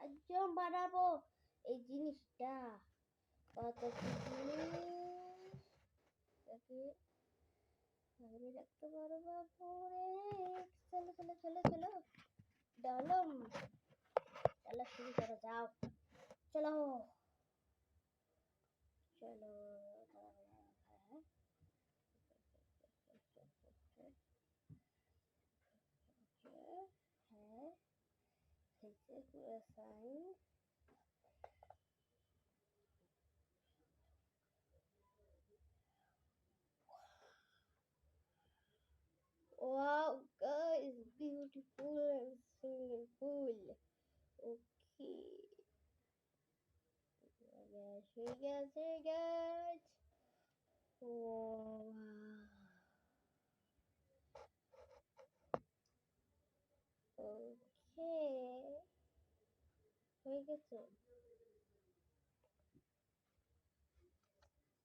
একদম বানাবো এই জিনিসটা। কত কি জিনিস এটাকে বাইরে রাখতে পারবো পরে। চলো চলো চলো চলো ডালম, চলো শুরু করো যাও। চলো চলো হ্যাঁ হ্যাঁ হয়েছে পুরো sign. Wow, guys, beautiful and swimming pool. Okay. Guys. Wow. Okay. হয়ে গেছে।